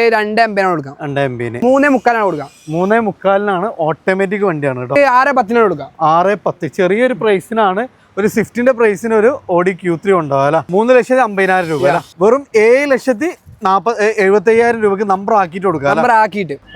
2 കൊടുക്കാം 3.3 കൊടുക്കാം 3.3 ഓട്ടോമാറ്റിക് വണ്ടിയാണ് കേട്ടോ. 6.10 കൊടുക്കാം 6.10 ചെറിയൊരു പ്രൈസിനാണ്. ഒരു സ്വിഫ്റ്റിന്റെ പ്രൈസിന് ഒരു ഓഡി Q3 ഉണ്ടാവും. 3,50,000 രൂപ. വെറും 7,75,000 രൂപക്ക് നമ്പർ ആക്കിയിട്ട് കൊടുക്കാം.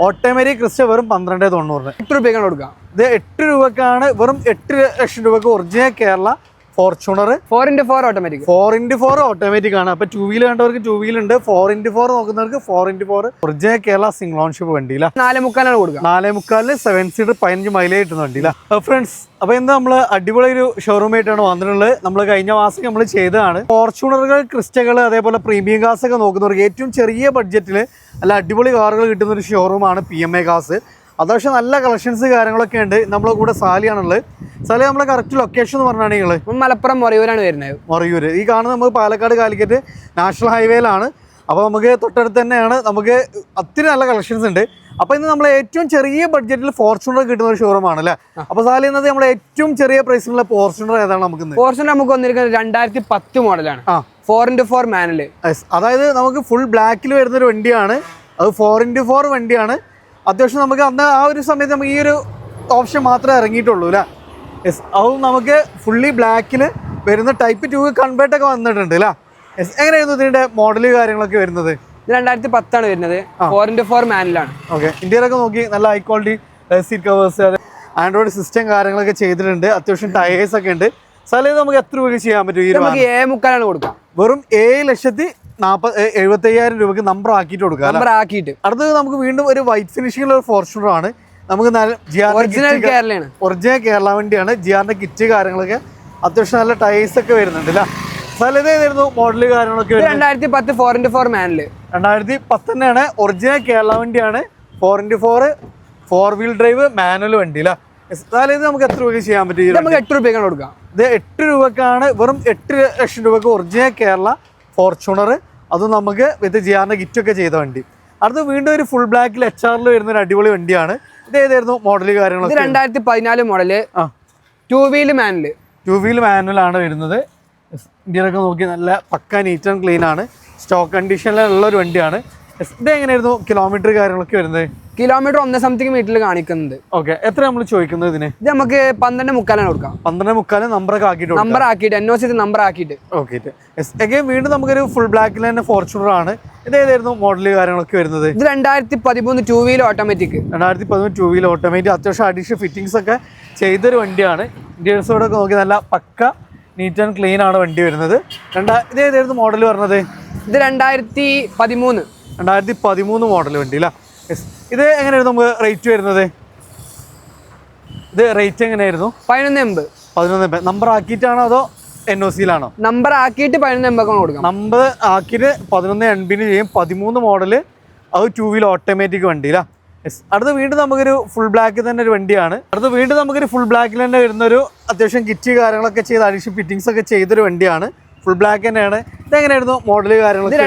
ഓട്ടോമാറ്റിക് ക്രിസ്റ്റ വെറും 12.90. 8 രൂപയ്ക്കാണ് കൊടുക്കാം. ഇത് 8 രൂപക്കാണ്. വെറും 8 ലക്ഷം രൂപക്ക് original Kerala Fortuner 4x4 automatic 4x4 automatic ആണ്. അപ്പൊ 2 വീൽ കണ്ടവർക്ക് 2 വീൽ ഉണ്ട്, 4x4 നോക്കുന്നവർക്ക് 4x4 original Kerala single ownership വണ്ടിയില്ല. 4.3 കൊടുക്കാം. 4.3 7 സീറ്റർ 15 മൈലേജ് കിട്ടുന്ന വണ്ടിയില്ല. ഫ്രണ്ട്സ്, അപ്പൊ എന്താ നമ്മള് അടിപൊളി ഒരു ഷോറൂം ആയിട്ടാണ് വന്നിട്ടുള്ളത്. നമ്മൾ കഴിഞ്ഞ മാസം നമ്മൾ ചെയ്തതാണ്. ഫോർച്യൂണറുകൾ, ക്രിസ്റ്റകൾ, അതേപോലെ പ്രീമിയം കാസ് ഒക്കെ നോക്കുന്നവർക്ക് ഏറ്റവും ചെറിയ ബഡ്ജറ്റിൽ നല്ല അടിപൊളി കാറുകൾ കിട്ടുന്ന ഒരു ഷോറൂമാണ് PMA കാസ്. അത്യാവശ്യം നല്ല കളക്ഷൻസ് കാര്യങ്ങളൊക്കെ ഉണ്ട്. നമ്മളെ കൂടെ സാലിയാണുള്ളത്. സാലി, നമ്മളെ കറക്റ്റ് ലൊക്കേഷൻ എന്ന് പറഞ്ഞാണെങ്കിൽ മലപ്പുറം മൊറയൂരാണ് വരുന്നത്. മൊറയൂര് ഈ കാണുന്നത് നമുക്ക് പാലക്കാട് കാലിക്കറ്റ് നാഷണൽ ഹൈവേയിലാണ്. അപ്പോൾ നമുക്ക് തൊട്ടടുത്ത് തന്നെയാണ്. നമുക്ക് ഒത്തിരി നല്ല കളക്ഷൻസ് ഉണ്ട്. അപ്പോൾ ഇന്ന് നമ്മൾ ഏറ്റവും ചെറിയ ബഡ്ജറ്റിൽ ഫോർച്യൂണർ കിട്ടുന്ന ഒരു ഷോറൂമാണ് അല്ലേ? അപ്പോൾ സാലി, എന്നത് നമ്മൾ ഏറ്റവും ചെറിയ പ്രൈസിലുള്ള ഫോർച്യൂണർ ഏതാണ് നമുക്ക്? ഫോർച്യൂണർ നമുക്ക് വന്നിരിക്കുന്നത് 2010 മോഡലാണ്. 4x4 manual. അതായത് നമുക്ക് ഫുൾ ബ്ലാക്കിൽ വരുന്ന ഒരു വണ്ടിയാണ്. അത് 4x4 വണ്ടിയാണ്. അത്യാവശ്യം നമുക്ക് അന്ന് ആ ഒരു സമയത്ത് നമുക്ക് ഈ ഒരു ഓപ്ഷൻ മാത്രമേ ഇറങ്ങിയിട്ടുള്ളൂ അല്ലേ? അതും നമുക്ക് ഫുള്ളി ബ്ലാക്കിൽ വരുന്ന ടൈപ്പ് 2 കൺവേർട്ട് ഒക്കെ വന്നിട്ടുണ്ട് അല്ലേ? എങ്ങനെയായിരുന്നു ഇതിന്റെ മോഡല് കാര്യങ്ങളൊക്കെ വരുന്നത്? 2010 വരുന്നത്. 4x4 മാനുവലാണ്. ഓക്കെ. ഇന്ത്യയിലൊക്കെ നോക്കി നല്ല high quality seat covers, Android system കാര്യങ്ങളൊക്കെ ചെയ്തിട്ടുണ്ട്. അത്യാവശ്യം ടയേഴ്സ് ഒക്കെ ഉണ്ട്. സാലറി നമുക്ക് എത്ര രൂപ ചെയ്യാൻ പറ്റും? 7.3 കൊടുക്കാം. വെറും 7,75,000 രൂപക്ക് നമ്പർ ആക്കിയിട്ട് കൊടുക്കാം. അടുത്തത് നമുക്ക് വീണ്ടും ഒരു വൈറ്റ് ഫിനിഷിംഗുള്ള ഒരു ഫോർച്യൂണർ ആണ്. നമുക്ക് ഒറിജിനൽ കേരള വണ്ടിയാണ്. ജിആറിന്റെ കിറ്റ് കാര്യങ്ങളൊക്കെ അത്യാവശ്യം നല്ല ടയേഴ്സ് ഒക്കെ വരുന്നുണ്ട് അല്ലേ? സാലറിയായിരുന്നു മോഡല് കാര്യങ്ങളൊക്കെ? 2010 4x4 മാനുവൽ. 2010 തന്നെയാണ്. ഒറിജിനൽ കേരള വണ്ടിയാണ്. 4x4 4 വീൽ ഡ്രൈവ് മാനുവൽ വണ്ടി അല്ലേ? സാലറി നമുക്ക് എത്ര രൂപ ചെയ്യാൻ പറ്റും? നമുക്ക് 8 രൂപയ്ക്കാണ് കൊടുക്കാം. ഇത് 8 രൂപക്കാണ്. വെറും 8 ലക്ഷം രൂപക്ക് ഒറിജിനൽ കേരള ഫോർച്യൂണർ, അതും നമുക്ക് വിത്ത് ജിആറിന്റെ കിറ്റ് ഒക്കെ ചെയ്ത വണ്ടി. അടുത്ത് വീണ്ടും ഒരു ഫുൾ ബ്ലാക്കിൽ HR വരുന്ന ഒരു അടിപൊളി വണ്ടിയാണ്. ഇത് ഏതായിരുന്നു മോഡല് കാര്യങ്ങളൊക്കെ? 2014 model 2 wheel manual. 2 wheel manual ആണ് വരുന്നത്. ഇന്ത്യയിലൊക്കെ നോക്കി നല്ല പക്ക നീറ്റ് ആൻഡ് ക്ലീൻ ആണ്. സ്റ്റോക്ക് കണ്ടീഷനിലുള്ള ഒരു വണ്ടിയാണ്. ഇത് എങ്ങനെയായിരുന്നു കിലോമീറ്റർ കാര്യങ്ങളൊക്കെ വരുന്നത്? കിലോമീറ്റർ 1 സംതിങ് മീറ്ററിൽ കാണിക്കുന്നുണ്ട്. ഓക്കെ. എത്ര നമ്മൾ ചോദിക്കുന്നത് ഇതിന്? ഇത് നമുക്ക് 12.3 കൊടുക്കാം. 12.3 നമ്പറൊക്കെ ആക്കിയിട്ട് NOC നമ്പർ ആക്കിയിട്ട്. ഓക്കെ. വീണ്ടും നമുക്കൊരു ഫുൾ ബ്ലാക്കിൽ തന്നെ ഫോർച്യൂണർ ആണ്. ഇത് ഏതായിരുന്നു മോഡല് കാര്യങ്ങളൊക്കെ വരുന്നത്? ഇത് 2013 2 വീൽ ഓട്ടോമാറ്റിക്. 2013 2 wheel automatic. അത്യാവശ്യം അഡീഷണൽ ഫിറ്റിംഗ്സ് ഒക്കെ ചെയ്തൊരു വണ്ടിയാണ്. ഇന്റീരിയർസോടൊക്കെ നോക്കി നല്ല പക്ക നീറ്റ് ആൻഡ് ക്ലീൻ ആണ് വണ്ടി വരുന്നത്. ഇത് ഏതായിരുന്നു മോഡൽ പറഞ്ഞത്? ഇത് 2013 മോഡൽ വണ്ടി അല്ലേ? ഇത് എങ്ങനെയായിരുന്നു നമുക്ക് റേറ്റ് വരുന്നത്? ഇത് റേറ്റ് എങ്ങനെയായിരുന്നു? 11.80. നമ്പർ ആക്കിയിട്ടാണോ അതോ NOCയിലാണോ? നമ്പർ ആക്കിയിട്ട് 11.80 കൊടുക്കാം. നമ്പർ ആക്കിയിട്ട് 11.80 ചെയ്യും. 13 മോഡല്, അത് 2 വീൽ ഓട്ടോമാറ്റിക് വണ്ടി അല്ലേ? അടുത്ത വീണ്ടും നമുക്കൊരു ഫുൾ ബ്ലാക്കിൽ തന്നെ ഒരു വണ്ടിയാണ്. അടുത്ത വീണ്ടും നമുക്കൊരു ഫുൾ ബ്ലാക്കിൽ തന്നെ വരുന്നൊരു അത്യാവശ്യം കിറ്റ് കാര്യങ്ങളൊക്കെ ചെയ്ത് അഡീഷണൽ ഫിറ്റിംഗ്സ് ഒക്കെ ചെയ്തൊരു വണ്ടിയാണ്. ഫുൾ ബ്ലാക്ക് തന്നെയാണ്. ഇതെങ്ങനെയായിരുന്നു മോഡല് കാര്യങ്ങളൊക്കെ?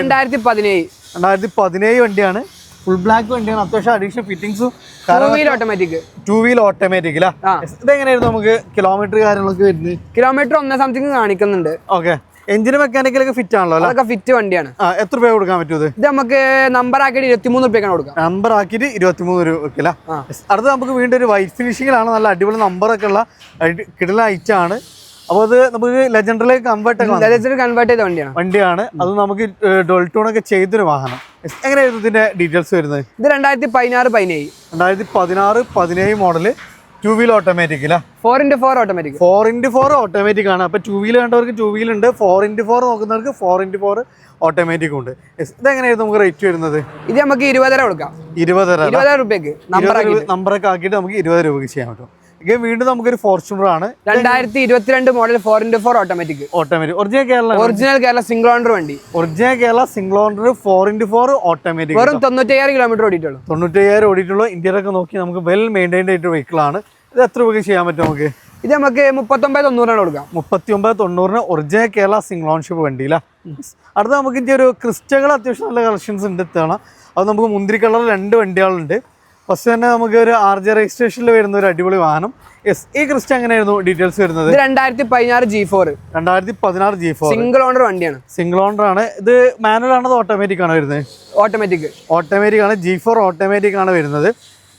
2017 വണ്ടിയാണ്. ഫുൾ ബ്ലാക്ക് വണ്ടിയാണ്. അത്യാവശ്യം അഡീഷണൽ ഫിറ്റിംഗ്സും 2 വീൽ ഓട്ടോമാറ്റിക്. 2 വീൽ ഓട്ടോമാറ്റിക് അല്ലേ? ഇതെങ്ങനെയായിരുന്നു നമുക്ക് കിലോമീറ്റർ കാര്യങ്ങളൊക്കെ വരുന്നത്? കിലോമീറ്റർ 1 സംതിങ് കാണിക്കുന്നുണ്ട്. ഓക്കെ. എഞ്ചിന് മെക്കാനിക്കലൊക്കെ ഫിറ്റ് ആണല്ലോ? അതൊക്കെ ഫിറ്റ് വണ്ടിയാണ്. എത്ര രൂപ കൊടുക്കാൻ പറ്റും? ഇത് നമുക്ക് നമ്പർ ആക്കിയിട്ട് 23 രൂപയ്ക്കാണ് കൊടുക്കാം. നമ്പർ ആക്കിയിട്ട് 23 രൂപ. അടുത്ത് നമുക്ക് വീണ്ടും ഒരു വൈറ്റ് ഫിനിഷിങ്ങിലാണ്. നല്ല അടിപൊളി നമ്പറൊക്കെ ഉള്ള കിടിലൻ ഐറ്റം ആണ്. അപ്പോൾ അത് നമുക്ക് ലെജൻഡറിലേക്ക് കൺവേർട്ട് ചെയ്ത വണ്ടിയാണ്. അത് നമുക്ക് ഡോൾട്ടോൺ ഒക്കെ ചെയ്തൊരു വാഹനം. എങ്ങനെയായിരുന്നു ഇതിന്റെ ഡീറ്റെയിൽസ് വരുന്നത്? ഇത് 2016-17 മോഡല് 2 വീൽ ഓട്ടോമാറ്റിക് അല്ലേ? 4x4 automatic. 4x4 ഓട്ടോമാറ്റിക് ആണ്. അപ്പൊ 2 വീൽ കണ്ടവർക്ക് 2 വീൽ ഉണ്ട്, 4x4 നോക്കുന്നവർക്ക് 4x4 ഓട്ടോമാറ്റിക് ഉണ്ട്. ഇതെങ്ങനെയായിരുന്നു നമുക്ക് റേറ്റ് വരുന്നത്? ഇത് നമുക്ക് 20 കൊടുക്കാം. 20 രൂപയ്ക്ക് നമ്പറൊക്കെ ആക്കിയിട്ട് നമുക്ക് 20 രൂപയ്ക്ക് ചെയ്യാൻ പറ്റും. വീണ്ടും നമുക്കൊരു ഫോർച്യൂണർ ആണ്. 2022 model 4x4 automatic. Original Kerala single owner വണ്ടി. Original Kerala single owner 4x4 automatic. വെറും 95,000 കിലോമീറ്റർ ഓടിയിട്ടുള്ളൂ. 95,000 ഓടിയിട്ടുള്ളൂ. ഇന്ത്യയിലൊക്കെ നോക്കി നമുക്ക് വെൽ മെയിൻറ്റൈൻഡ് ആയിട്ട് വെഹിക്കിൾ ആണ്. ഇത് എത്ര രൂപയ്ക്ക് ചെയ്യാൻ പറ്റും നമുക്ക്? ഇത് നമുക്ക് 39,90 കൊടുക്കാം. 39,90 ഒറിജിനൽ കേരള സിംഗിൾ ഓൺഷിപ്പ് വണ്ടിയില്ല. അടുത്ത നമുക്ക് ഇതിന്റെ ഒരു ക്രിസ്റ്റകൾ അത്യാവശ്യം നല്ല കളക്ഷൻസ് ഉണ്ട്. അത് നമുക്ക് മുന്തിരി കളർ 2 വണ്ടികളുണ്ട്. ഫസ്റ്റ് തന്നെ നമുക്ക് ഒരു RJ രജിസ്ട്രേഷനിൽ വരുന്ന ഒരു അടിപൊളി വാഹനം. ഈ ക്രിസ്റ്റ എങ്ങനെയായിരുന്നു ഡീറ്റെയിൽസ് വരുന്നത്? 2016 G4. 2016 G4 സിംഗിൾ ഓണർ വണ്ടിയാണ്. സിംഗിൾ ഓണർ ആണ്. ഇത് മാനുവൽ ആണോ ഓട്ടോമാറ്റിക് ആണ് വരുന്നത്? ഓട്ടോമാറ്റിക് ആണ്. G4 ഓട്ടോമാറ്റിക് ആണ് വരുന്നത്.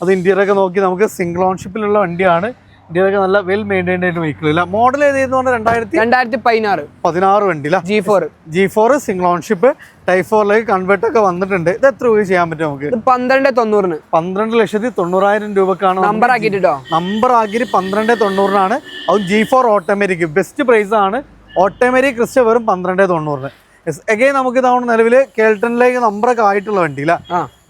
അത് ഇന്റീരിയർ ഒക്കെ നോക്കി നമുക്ക് സിംഗിൾ ഓൺഷിപ്പിലുള്ള വണ്ടിയാണ്. ഇന്റീരിയർ ഒക്കെ നല്ല വെൽ മെയിൻറ്റൈൻഡ് ആയിട്ട് വെഹിക്കിൾ ഇല്ല. മോഡൽ ഏതെന്ന് പറഞ്ഞാൽ 2016 വണ്ടി G4 single ownership type 4 convert ഒക്കെ വന്നിട്ടുണ്ട്. ഇത് എത്ര രൂപ ചെയ്യാൻ പറ്റും നമുക്ക്? 12,90,000 രൂപക്കാണ് നമ്പർ ആക്കിയിട്ട് 12,90,000 അതും G4 ഓട്ടോമാറ്റിക് ബെസ്റ്റ് പ്രൈസ് ആണ്. ഓട്ടോമാറ്റിക് ക്രിസ്റ്റ വെറും 12,90. അഗൈൻ നമുക്ക് ഇതാണ് നിലവിൽ കേൾട്ടണിലേക്ക് നമ്പറൊക്കെ ആയിട്ടുള്ള വണ്ടി അല്ല?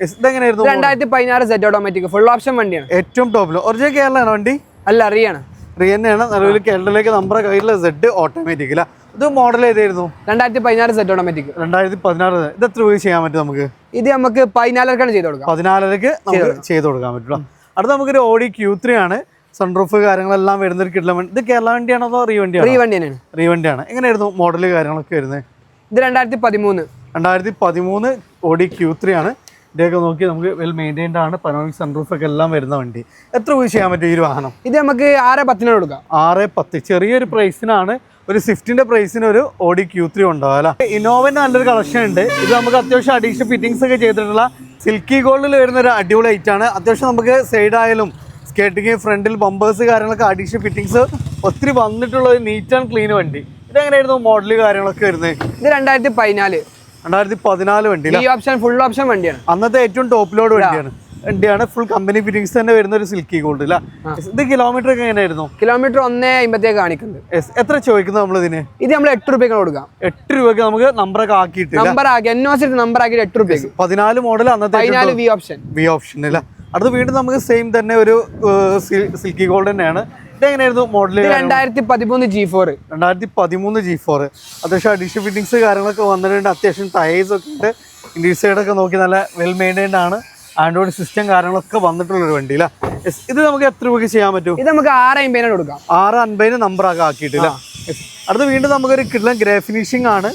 ഇതെങ്ങനെയായിരുന്നു? 2016 Z ഓട്ടോമാറ്റിക് ഫുൾ ഓപ്ഷൻ വണ്ടിയാണ്. ഏറ്റവും ടോപ്പിൽ ഒറിജിനൽ കേരളാണ് വണ്ടി? അല്ല, റിയാണ്. നിലവിൽ കേരളത്തിലേക്ക് നമ്പറൊക്കെ ആയിട്ടുള്ള Z ഓട്ടോമാറ്റിക് അല്ല? ഇത് മോഡൽ ഏതായിരുന്നു? 2016 Z ഓട്ടോമാറ്റിക്. 2016. ഇത് എത്ര രൂപ ചെയ്യാൻ പറ്റും നമുക്ക്? ഇത് നമുക്ക് 14,000 ചെയ്ത് കൊടുക്കാം. 14,000 നമുക്ക് ചെയ്ത് കൊടുക്കാൻ പറ്റും. അടുത്ത നമുക്കൊരു Audi Q3 ആണ്. സൺറൂഫ് കാര്യങ്ങളെല്ലാം വരുന്ന ഒരു കിട്ടുന്ന വണ്ടി. ഇത് കേരള വണ്ടിയാണോ അതോ റീവണ്ടിയാണ്? എങ്ങനെയായിരുന്നു മോഡൽ കാര്യങ്ങളൊക്കെ വരുന്നത്? ഇത് 2013 Audi Q3 ആണ്. ഇതൊക്കെ നോക്കി നമുക്ക് വെൽ മെയിൻറ്റൈൻഡ് ആണ്. പനോമിക് സൺറൂഫ് ഒക്കെ എല്ലാം വരുന്ന വണ്ടി. എത്ര രൂപ ചെയ്യാൻ പറ്റും ഈ ഒരു വാഹനം? ഇത് നമുക്ക് 6,10 കൊടുക്കാം. 6,10 ചെറിയൊരു പ്രൈസിനാണ്. ഒരു സ്വിഫ്റ്റിന്റെ പ്രൈസിന് ഒരു Audi Q3 ഉണ്ടാവും അല്ല? ഇന്നോവന് നല്ലൊരു കളക്ഷൻ ഉണ്ട്. ഇത് നമുക്ക് അത്യാവശ്യം അഡീഷണൽ ഫിറ്റിംഗ്സ് ഒക്കെ ചെയ്തിട്ടുള്ള സിൽക്കി ഗോൾഡിൽ വരുന്ന ഒരു അടിപൊളി ഐറ്റം ആണ്. അത്യാവശ്യം നമുക്ക് സൈഡ് ആയാലും സ്കേറ്റിങ് ഫ്രണ്ടിൽ ബമ്പേഴ്സ് കാര്യങ്ങളൊക്കെ അഡീഷണൽ ഫിറ്റിംഗ്സ് ഒത്തിരി വന്നിട്ടുള്ള ഒരു നീറ്റ് ആൻഡ് ക്ലീൻ വണ്ടി. ഇതെങ്ങനെയായിരുന്നു മോഡൽ കാര്യങ്ങളൊക്കെ വരുന്നത്? ഇത് 2014 വണ്ടി. ഫുൾ ഓപ്ഷൻ വണ്ടിയാണ്. അന്നത്തെ ഏറ്റവും ടോപ്പ് ലോഡ് വണ്ടിയാണ്. ഫുൾ കമ്പനി ഫിറ്റിംഗ്സ് തന്നെ വരുന്ന ഒരു സിൽക്കി ഗോൾഡ് അല്ല? ഇത് കിലോമീറ്റർ ഒക്കെ എങ്ങനെയായിരുന്നു? കിലോമീറ്റർ 1.50 കാണിക്കുന്നുണ്ട്. എത്ര ചോദിക്കുന്നത് നമ്മൾ ഇതിന്? ഇത് നമ്മൾ 8 രൂപയ്ക്ക് കൊടുക്കാം. 8 രൂപയ്ക്ക് നമുക്ക് നമ്പറൊക്കെ ആക്കിയിട്ട് നമ്പർ ആക്കി 8 രൂപയ്ക്ക് 14 മോഡൽ അന്നത്തെ വി ഓപ്ഷൻ അല്ല? അടുത്ത് വീണ്ടും നമുക്ക് സെയിം തന്നെ ഒരു സിൽക്കി ഗോൾഡ് തന്നെയാണ്. ഇതെങ്ങനെയായിരുന്നു മോഡൽ? 2013 G4. അത്യാവശ്യം അഡീഷണൽ ഫിറ്റിംഗ്സ് കാര്യങ്ങളൊക്കെ വന്നിട്ടുണ്ട്. അത്യാവശ്യം ടയേഴ്സ് ഒക്കെ ഉണ്ട്. ഇന്റീരിയർ സൈഡൊക്കെ നോക്കി നല്ല വെൽ മെയിൻറ്റൈൻഡ് ആണ്. ആൻഡ്രോയിഡ് സിസ്റ്റം കാര്യങ്ങളൊക്കെ വന്നിട്ടുള്ളൊരു വണ്ടി അല്ല? ഇത് നമുക്ക് എത്ര രൂപയ്ക്ക് ചെയ്യാൻ പറ്റും? ഇത് നമുക്ക് 6.50 കൊടുക്കാം. 6.50 നമ്പറൊക്കെ ആക്കിയിട്ടില്ല. അടുത്ത് വീണ്ടും നമുക്കൊരു കിട്ടുന്ന ഗ്രേ ഫിനിഷിംഗ് ആണ്.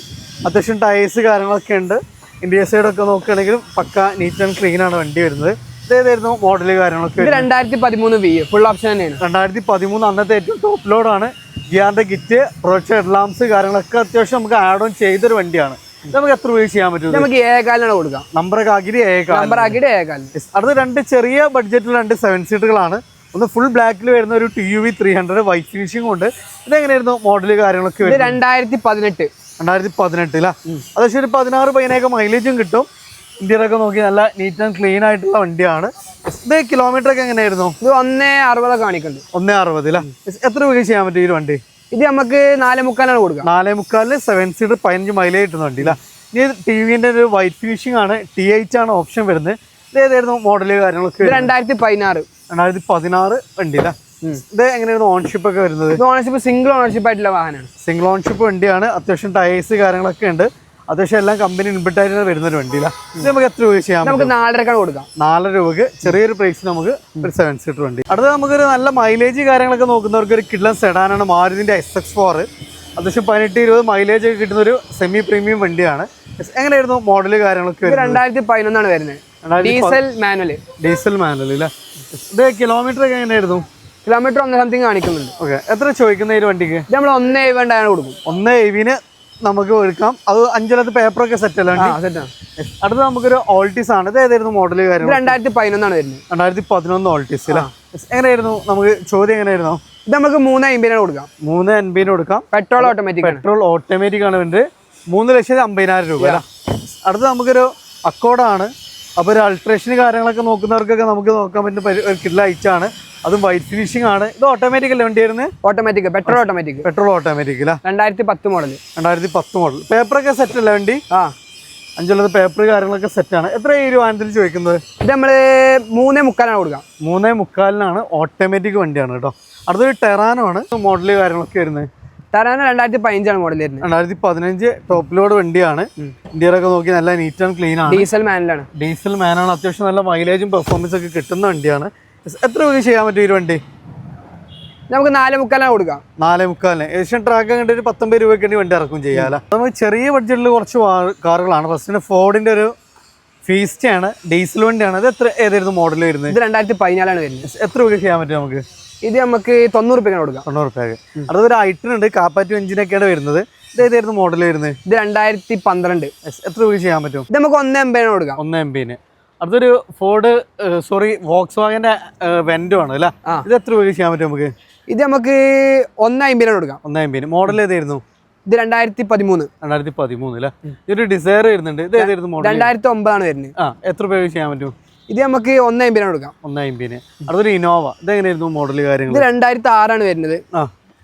അത്യാവശ്യം ടയേഴ്സ് കാര്യങ്ങളൊക്കെ ഉണ്ട്. ഇന്റീരിയർ സൈഡൊക്കെ നോക്കുകയാണെങ്കിലും പക്ക നീറ്റ് ആൻഡ് ക്ലീൻ ആണ് വണ്ടി വരുന്നത്. ഇതേതായിരുന്നു മോഡൽ കാര്യങ്ങളൊക്കെ? 2013 ഫുൾ ഓപ്ഷൻ തന്നെയാണ്. 2013 അന്നത്തെ ഏറ്റവും ടോപ്പ് ലോഡാണ്. ഗിയറിന്റെ കിറ്റ്, പ്രൊജക്ട് ഹെഡ്ലാംപ്സ് കാര്യങ്ങളൊക്കെ അത്യാവശ്യം നമുക്ക് ആഡ് ഓൺ ചെയ്തൊരു വണ്ടിയാണ്. നമുക്ക് എത്ര രൂപ ചെയ്യാൻ പറ്റും? നമുക്ക് 7.4 കൊടുക്കാം. നമ്പറൊക്കെ ആക്കിയിട്ട് 7.4. അടുത്ത രണ്ട് ചെറിയ ബഡ്ജറ്റിൽ 2 7 സീറ്റുകളാണ്. ഒന്ന് ഫുൾ ബ്ലാക്കിൽ വരുന്ന ഒരു TUV 300 വൈറ്റ് ഫിനിഷിംഗ് ഉണ്ട്. ഇതെങ്ങനെയായിരുന്നു മോഡൽ കാര്യങ്ങളൊക്കെ? 2018 അല്ല? അത്യാവശ്യം ഒരു 16-17 മൈലേജും കിട്ടും. ഇന്ത്യയിലൊക്കെ നോക്കി നല്ല നീറ്റ് ആൻഡ് ക്ലീൻ ആയിട്ടുള്ള വണ്ടിയാണ്. ഇത് കിലോമീറ്റർ ഒക്കെ എങ്ങനെയായിരുന്നു? ഇത് 1.60 കാണിക്കുന്നുണ്ട്. 1.60 അല്ല? എത്ര രൂപ ചെയ്യാൻ പറ്റും ഈ ഒരു വണ്ടി? ഇത് നമുക്ക് 4.75 കൊടുക്കാം. 4.75 7 സീറ്റർ 15 മൈലേജ് കിട്ടുന്ന വണ്ടി അല്ല? ഇനി TVന്റെ ഒരു വൈറ്റ് ഫിനിഷിംഗ് ആണ്. T8 ആണ് ഓപ്ഷൻ വരുന്നത്. ഇത് ഏതായിരുന്നു മോഡൽ കാര്യങ്ങളൊക്കെ? 2016 വണ്ടി അല്ല? ഇത് എങ്ങനെയായിരുന്നു ഓൺഷിപ്പ് ഒക്കെ വരുന്നത്? ഓണർഷിപ്പ് സിംഗിൾ ഓണർഷിപ്പ് ആയിട്ടുള്ള വാഹനമാണ്. സിംഗിൾ ഓൺഷിപ്പ് വണ്ടിയാണ്. അത്യാവശ്യം ടയേഴ്സ് കാര്യങ്ങളൊക്കെ ഉണ്ട്. അത്യാവശ്യം എല്ലാം കമ്പനി ഇൻബിൾട്ടായിട്ട് വരുന്നൊരു വണ്ടിയില്ല. ഇത് നമുക്ക് എത്ര രൂപ ചെയ്യാം? നമുക്ക് 4.5 കൊടുക്കാം. 4 രൂപക്ക് ചെറിയൊരു പ്രൈസ് നമുക്ക് ഒരു 7 സീറ്റർ വണ്ടി. അടുത്ത നമുക്കൊരു നല്ല മൈലേജ് കാര്യങ്ങളൊക്കെ നോക്കുന്നവർക്ക് ഒരു കിഡ്ലൻ സെഡാനാണ്. മാരുതിന്റെ SX4. അത്യാവശ്യം 18-20 മൈലേജ് ഒക്കെ കിട്ടുന്ന ഒരു സെമി പ്രീമിയം വണ്ടിയാണ്. എങ്ങനെയായിരുന്നു മോഡൽ കാര്യങ്ങളൊക്കെ? 2011 വരുന്നത്. ഡീസൽ മാനുവൽ ഇല്ല? ഇത് കിലോമീറ്റർ ഒക്കെ എങ്ങനെയായിരുന്നു? കിലോമീറ്റർ 1 സംതിങ് കാണിക്കുന്നുണ്ട്. ഓക്കെ, എത്ര ചോദിക്കുന്ന ഈ വണ്ടിക്ക്? നമ്മൾ 1.70 കൊടുക്കും. 1.70 നമുക്ക് എടുക്കാം. അത് 5 പേപ്പറൊക്കെ സെറ്റ് അല്ല? അടുത്ത നമുക്കൊരു ഓൾട്ടീസ് ആണ്. ഇത് ഏതായിരുന്നു മോഡൽ കാര്യം? 2011 വരുന്നത്. 2011 ഓൾട്ടീസ് അല്ല? എങ്ങനെയായിരുന്നു നമുക്ക് ചോദ്യം എങ്ങനെയായിരുന്നു? ഇത് നമുക്ക് 3.50 കൊടുക്കാം. 3.50 കൊടുക്കാം. പെട്രോൾ ഓട്ടോമാറ്റിക് ആണ് വേണ്ടത്. 3,50,000 രൂപ. അടുത്ത നമുക്കൊരു അക്കോർഡാണ്. അപ്പോൾ ഒരു അൾട്രേഷൻ കാര്യങ്ങളൊക്കെ നോക്കുന്നവർക്കൊക്കെ നമുക്ക് നോക്കാൻ പറ്റുന്ന ഒരു കിഡ്ല ഐറ്റാണ്. അതും വൈറ്റ് ഫിനിഷിംഗ് ആണ്. ഇത് ഓട്ടോമാറ്റിക് അല്ലേ വണ്ടി വരുന്നത്? ഓട്ടോമാറ്റിക് പെട്രോൾ ഓട്ടോമാറ്റിക് അല്ല? 2010 മോഡൽ. പേപ്പറൊക്കെ സെറ്റ് അല്ലേ വണ്ടി? 5 പേപ്പർ കാര്യങ്ങളൊക്കെ സെറ്റാണ്. എത്ര ഈ ഒരു വാഹനത്തിൽ ചോദിക്കുന്നത്? ഇത് നമ്മള് 3.75 കൊടുക്കാം. 3.75 ഓട്ടോമാറ്റിക് വണ്ടിയാണ് കേട്ടോ. അടുത്തൊരു ടെറാനോ ആണ്. മോഡൽ കാര്യങ്ങളൊക്കെ വരുന്നത്? ടെറാനോ 2015 മോഡൽ വരുന്നത്. 2015 ടോപ്പ് ലോഡ് വണ്ടിയാണ്. ഇന്ത്യയിലൊക്കെ നോക്കി നല്ല നീറ്റ് ആൻഡ് ക്ലീൻ ആണ്. ഡീസൽ മാനാണ്. അത്യാവശ്യം നല്ല മൈലേജും പെർഫോമൻസ് ഒക്കെ കിട്ടുന്ന വണ്ടിയാണ്. എത്ര രൂപ ചെയ്യാൻ പറ്റും ഈ വണ്ടി? നമുക്ക് 4.75 കൊടുക്കാം. 4.75 ഏകദേശം ട്രാക്ക് കണ്ടിട്ട് ഒരു 19 രൂപയ്ക്ക് വണ്ടി ഇറക്കും ചെയ്യാല. നമുക്ക് ചെറിയ ബഡ്ജറ്റിൽ കുറച്ച് കാറുകളാണ്. ഫസ്റ്റിന് ഫോർഡിന്റെ ഒരു ഫീസ്റ്റ് ആണ്, ഡീസൽ വണ്ടിയാണ്. ഇത് ഏതായിരുന്നു മോഡൽ വരുന്നത്? ഇത് 2014 വരുന്നത്. എത്ര രൂപ ചെയ്യാൻ പറ്റും നമുക്ക്? ഇത് നമുക്ക് 90 രൂപ കൊടുക്കാം. 90 രൂപയ്ക്ക്. അതൊരു ഐറ്റനുണ്ട്, കാപ്പാറ്റ് എഞ്ചിനൊക്കെയാണ് വരുന്നത്. ഇത് ഏതായിരുന്നു മോഡൽ വരുന്നത്? ഇത് 2012. എത്ര രൂപ ചെയ്യാൻ പറ്റും? ഇത് നമുക്ക് 180 കൊടുക്കാം. 180. അടുത്തൊരു വോക്സ് വാഗന്റെ വെന്റോ ആണ് അല്ലേ? ഇത് എത്ര രൂപ ചെയ്യാൻ പറ്റും നമുക്ക്? ഇത് നമുക്ക് 150 കൊടുക്കാം. 150. മോഡൽ ഏതായിരുന്നു? ഇത് 2013. 2013 അല്ലേ? ഇതൊരു ഡിസയർ വരുന്നുണ്ട്. ഇത് ഏതായിരുന്നു മോഡൽ? 2009 വരുന്നത്. എത്ര രൂപ ചെയ്യാൻ പറ്റും? ഇത് നമുക്ക് 150 കൊടുക്കാം. 150. അടുത്തൊരു ഇനോവ, ഇത് എങ്ങനെയായിരുന്നു മോഡൽ കാര്യങ്ങൾ? ഇത് 2006 വരുന്നത്.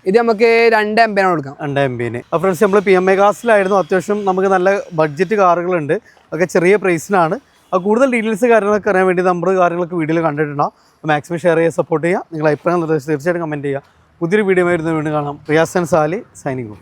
ഇത് നമുക്ക് 250 കൊടുക്കാം. 250. ഫ്രണ്ട്സ്, നമ്മൾ PMA കാസിലായിരുന്നു. അത്യാവശ്യം നമുക്ക് നല്ല ബഡ്ജറ്റ് കാറുകളുണ്ട്, ഒക്കെ ചെറിയ പ്രൈസിലാണ്. കൂടുതൽ ഡീറ്റെയിൽസ് കാര്യങ്ങളൊക്കെ അറിയാൻ വേണ്ടി നമ്മുടെ കാര്യങ്ങളൊക്കെ വീഡിയോയിൽ കണ്ടിട്ടുണ്ടാകും. മാക്സിമം ഷെയർ ചെയ്യുക, സപ്പോർട്ട് ചെയ്യുക. നിങ്ങൾ അഭിപ്രായം തീർച്ചയായിട്ടും കമൻറ്റ് ചെയ്യുക. പുതിയൊരു വീഡിയോ ആയിരുന്നു വീണ്ടും കാണാം. Riyas and Sali signing of.